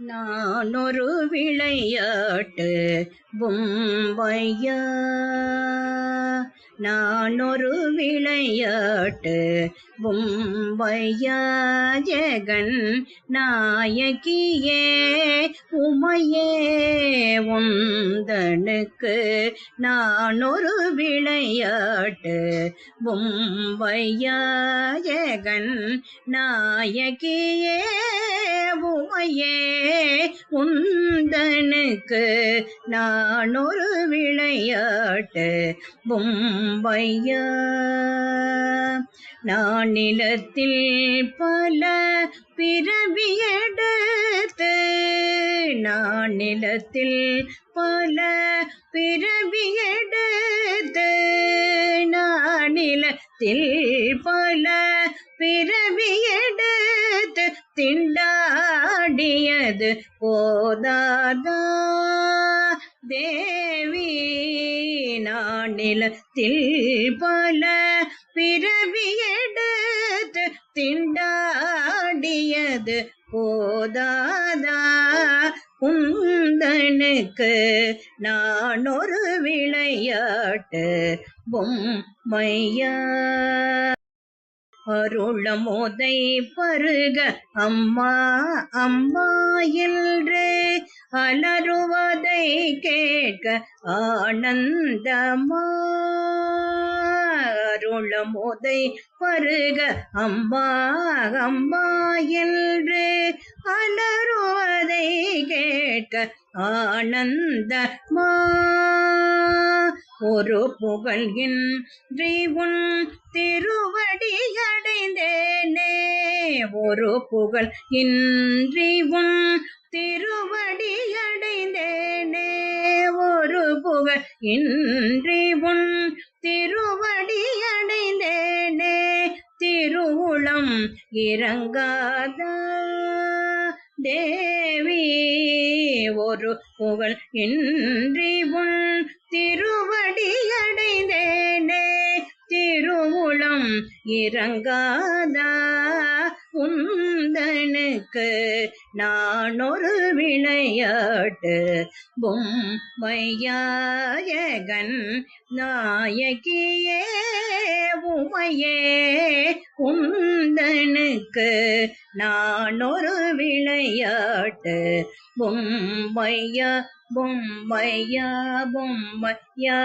நான் ஒரு விளையாட்டு பொம்மையா, நான் ஒரு விளையாட்டு பொம்மையா, ஜெகன் நாயகியே உமையே உந்தனுக்கு நான் ஒரு விளையாட்டு பொம்மையா, ஜெகன் நாயகியே உமையே உந்தனுக்கு நான் ஒரு விளையாட்டு பொம்மையா. நான் நிலத்தில் பல பிறவியெடுத்து, நான் நிலத்தில் பல பிறவியெடுத்து, நான் நிலத்தில் பல பிறவியெடுத்து திண்டாடியது போதாதா தேவி, நான் நிலத்தில் பல பிறவியெடுத்து திண்டாடியது போதாதா உந்தனுக்கு நான் ஒரு விளையாட்டு பொம்மையா. அருளமோதை பருக அம்மா அம்மா என்று அலறுவதை கேட்க ஆனந்தமா, அருளமோதை பருக அம்மா அம்மா என்று அலறுவதை கேட்க ஆனந்தமா. ஒரு புகழ் இன்றி உன் திருவடி அடைந்தேனே, ஒரு புகழ் இன்றி உன் திருவடி அடைந்தேனே, ஒரு புகழ் இன்றி உன் திருவடி அடைந்தேனே, திருவுளம் இறங்காதா தேவி, ஒரு புகழ் இன்றி உன் திருவடி அடைந்தேனே, திருவுளம் இறங்காதா உந்தனுக்கு நான் ஒரு விளையாட்டு பொம்மையா, ஜெகன் நாயகியே உமையே உந்தனுக்கு நான் ஒரு விளையாட்டு பொம்மையா பொம்மையா பொம்மையா.